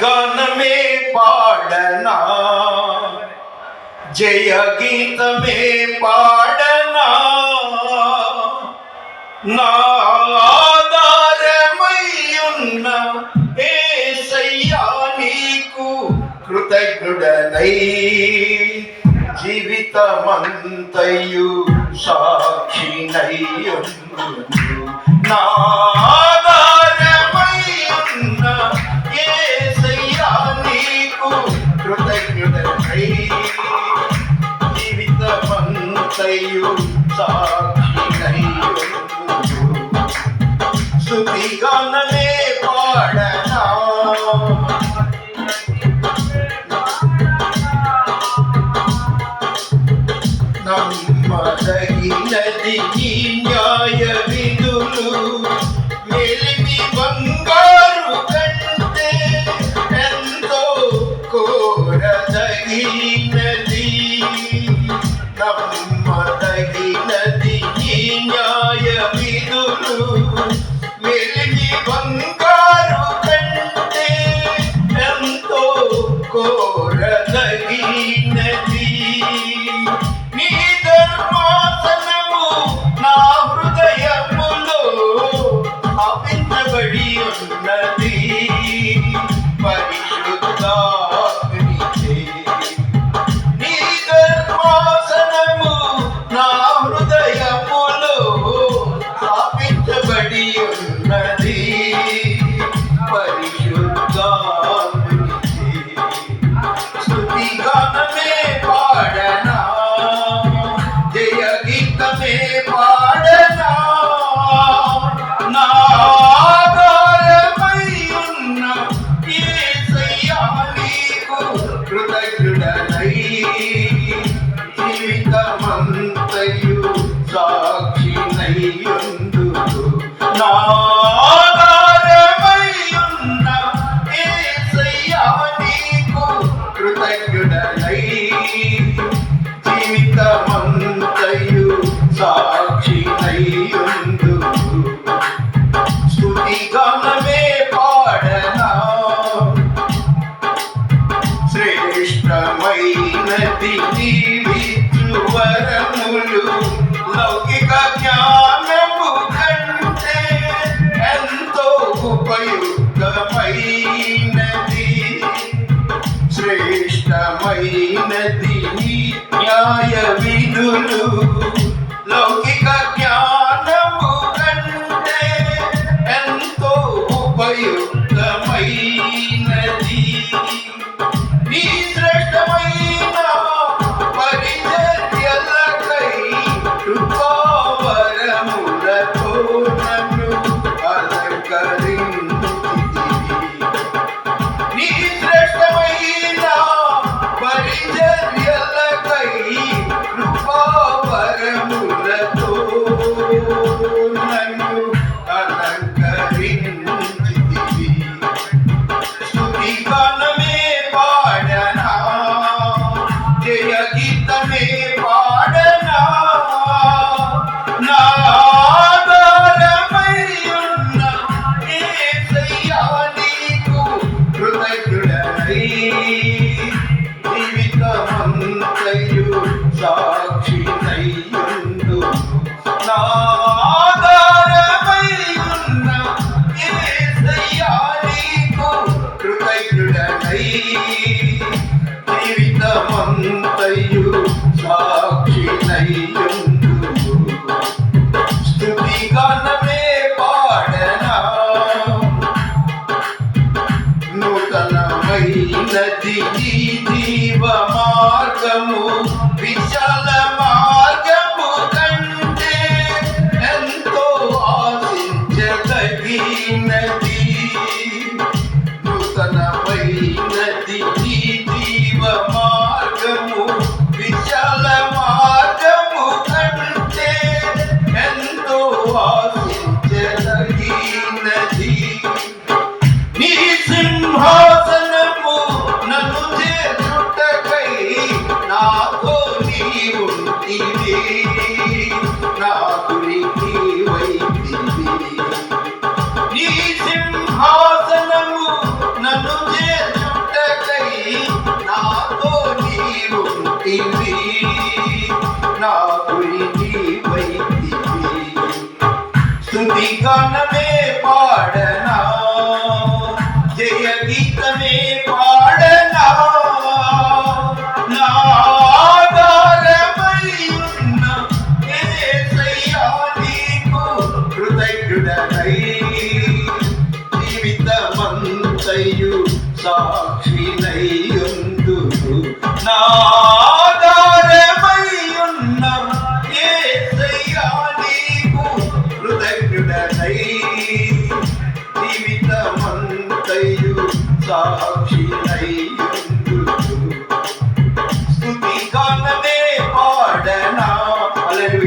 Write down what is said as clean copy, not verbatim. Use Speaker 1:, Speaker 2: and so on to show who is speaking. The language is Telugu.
Speaker 1: గానమే పాడనా, జయ గీతమే పాడనా, నా ఆధారమయ్యున్న యేసయ్యా నీకు కృతజ్ఞుడనై జీవితమంతయు సాక్షినయ్యుండు. నా ఆధారమయ్యున్న యేసయ్యా నీకు కృతజ్ఞుడనై జీవితమంతయు సాక్షినయ్యుండు. స్తుతి గానమే పాడనా, నమ్మదగినది నీ న్యాయ విధులు, మెలిమి బంగారు కంటే ఎంతో కోరదగినది. నమ్మదగినది నీ న్యాయ విధులు, మెలిమి బంగారు కంటే ఎంతో కోరదగినది. నీ ధర్మాసనము నా హృదయములో స్థాపించబడి ఉన్నది. పరిశుద్ధాత్మనిచే నీ ధర్మాసనము నా హృదయములో స్థాపించబడి ఉన్నది. పరిశుద్ధాత్మనిచే స్తుతి గానమే పాడనా, జయ గీతమే పాడనా, నా ఆధారమయ్యున్న యేసయ్యా నీకు కృతజ్ఞుడనై జీవితమంతయు సాక్షినయ్యుండు. నా ఆధారమయ్యున్న యేసయ్యా నీకు కృతజ్ఞుడనై జీవితమంతయు సాక్షినయ్యుండు. స్తుతి గానమే పాడనా, శ్రేష్టమైనది నీవిచ్చు వరములు, లౌకిక జ్ఞానము కంటే ఎంతో ఉపయుక్తమైనది. శ్రేష్టమైనది నీ న్యాయ విధులు, లౌకిక జ్ఞానము కంటే ఎంతో ఉపయుక్తమైనది. నీ శ్రేష్టమైన పరిచర్యలకై కృపావరములతో నన్ను అలంకరించితివి. నీ శ్రేష్టమైన పరిచర్యలకై కృపావరములతో నన్ను అలంకరించితివి. స్తుతి గానమే పాడనా, జయ గీతమే పాడనా, నా ఆధారమయ్యున్న యేసయ్యా నీకు కృతజ్ఞుడనై జీవితమంతయు సాక్షినయ్యుండు. నా ఆధారమయ్యున్న యేసయ్యా నీకు కృతజ్ఞుడనై జీవితమంతయు సాక్షినయ్యుండు. స్తుతి గానమే పాడనా, నూతనమైనది నీ జీవ మార్గము, విశాల మార్గము కంటే ఎంతో ఆశించదగినది. నూతనమైనది నీ జీవ మార్గము, విశాల మార్గము కంటే ఎంతో ఆశించదగినది. నీ సింహాసనము నన్ను చేర్చుటకై నా గానమే పాడనా, జయ గీతమే పాడనా. నా ఆధారమై ఉన్న యేసయ్యా నీకు కృతజ్ఞుడనై జీవితమంతయు సాక్షినై ఉందును. నా ఆధారమై ఉన్న యేసయ్యా నీకు కృతజ్ఞుడనై జీవితమంతయు సాక్షి